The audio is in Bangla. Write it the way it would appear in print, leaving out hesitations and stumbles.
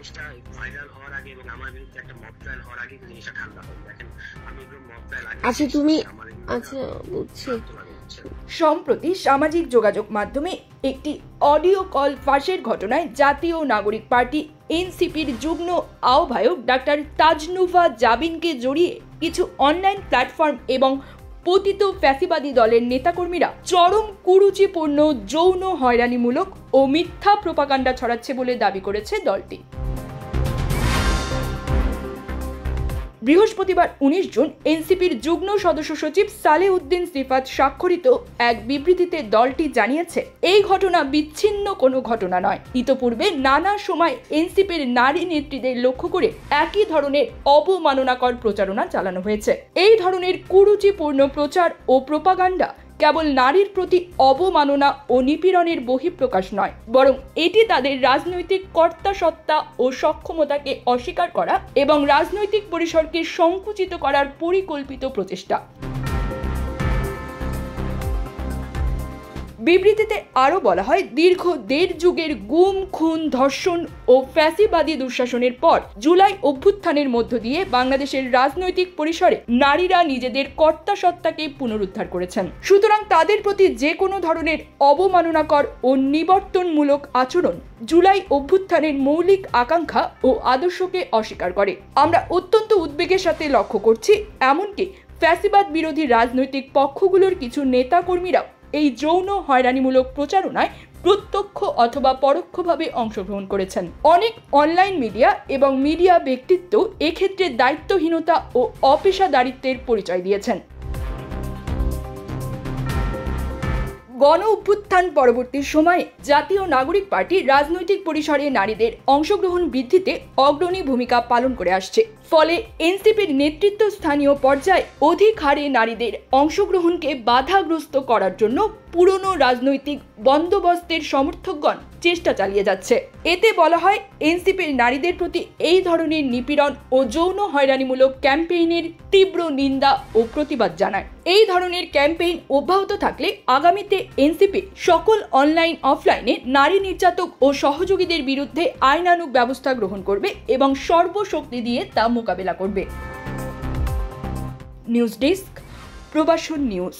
জিনিসটা ভাইরাল হওয়ার আগে এবং আমার বিরুদ্ধে একটা মব ট্রায়াল হওয়ার আগে জিনিসটা ঠান্ডা হবে। দেখেন আমি এগুলো মব ট্রায়াল আগে বুঝছি। সম্প্রতি সামাজিক যোগাযোগ মাধ্যমে একটি অডিও কল ফাঁসের ঘটনায় জাতীয় নাগরিক পার্টি এনসিপির যুগ্ম আহ্বায়ক ডাক্তার তাজনুভা জাবিনকে জড়িয়ে কিছু অনলাইন প্ল্যাটফর্ম এবং পতিত ফ্যাসিবাদী দলের নেতাকর্মীরা চরম কুরুচিপূর্ণ, যৌন হয়রানিমূলক ও মিথ্যা প্রোপাগান্ডা ছড়াচ্ছে বলে দাবি করেছে দলটি। বৃহস্পতিবার 19 জুন এনসিপির যুগ্ম সদস্য সচিব সালেউদ্দিন সিফাত স্বাক্ষরিত এক বিবৃতিতে দলটি জানিয়েছে, এই ঘটনা বিচ্ছিন্ন কোনো ঘটনা নয়। ইতোপূর্বে নানা সময় এনসিপির নারী নেত্রীদের লক্ষ্য করে একই ধরনের অবমাননাকর প্রচারণা চালানো হয়েছে। এই ধরনের কুরুচিপূর্ণ প্রচার ও প্রোপাগান্ডা কেবল নারীর প্রতি অবমাননা ও নিপীড়নের বহিঃপ্রকাশ নয়, বরং এটি তাদের রাজনৈতিক কর্তাসত্তা ও সক্ষমতাকে অস্বীকার করা এবং রাজনৈতিক পরিসরকে সংকুচিত করার পরিকল্পিত প্রচেষ্টা। বিবৃতিতে আরও বলা হয়, দীর্ঘ 1.5 যুগের গুম, খুন, ধর্ষণ ও ফ্যাসিবাদী দুঃশাসনের পর জুলাই অভ্যুত্থানের মধ্য দিয়ে বাংলাদেশের রাজনৈতিক পরিসরে নারীরা নিজেদের কর্তাসত্তাকে পুনরুদ্ধার করেছেন। সুতরাং তাদের প্রতি যে কোনো ধরনের অবমাননাকর ও নিবর্তনমূলক আচরণ জুলাই অভ্যুত্থানের মৌলিক আকাঙ্ক্ষা ও আদর্শকে অস্বীকার করে। আমরা অত্যন্ত উদ্বেগের সাথে লক্ষ্য করছি, এমনকি ফ্যাসিবাদ বিরোধী রাজনৈতিক পক্ষগুলোর কিছু নেতাকর্মীরাও এই যৌন হয়রানিমূলক প্রচারণায় প্রত্যক্ষ অথবা পরোক্ষভাবে অংশগ্রহণ করেছেন। অনেক অনলাইন মিডিয়া এবং মিডিয়া ব্যক্তিত্ব এক্ষেত্রে দায়িত্বহীনতা ও অপেশাদারিত্বের পরিচয় দিয়েছেন। গণ অভ্যুত্থান পরবর্তী সময়ে জাতীয় নাগরিক পার্টি রাজনৈতিক পরিসরে নারীদের অংশগ্রহণ বৃদ্ধিতে অগ্রণী ভূমিকা পালন করে আসছে। ফলে এনসিপির নেতৃত্ব স্থানীয় পর্যায়ে অধিক হারে নারীদের অংশগ্রহণকে বাধাগ্রস্ত করার জন্য পুরনো রাজনৈতিক বন্দোবস্তের সমর্থকগণ চেষ্টা চালিয়ে যাচ্ছে। এতে বলা হয়, এনসিপির নারীদের প্রতি এই ধরনের নিপীড়ন ও যৌন হয়রানিমূলক ক্যাম্পেইনের তীব্র নিন্দা ও প্রতিবাদ জানায়। এই ধরনের ক্যাম্পেইন অব্যাহত থাকলে আগামীতে এনসিপি সকল অনলাইন অফলাইনে নারী নির্যাতক ও সহযোগীদের বিরুদ্ধে আইনানুগ ব্যবস্থা গ্রহণ করবে এবং সর্বশক্তি দিয়ে তা মোকাবেলা করবে। News desk, Probashon news.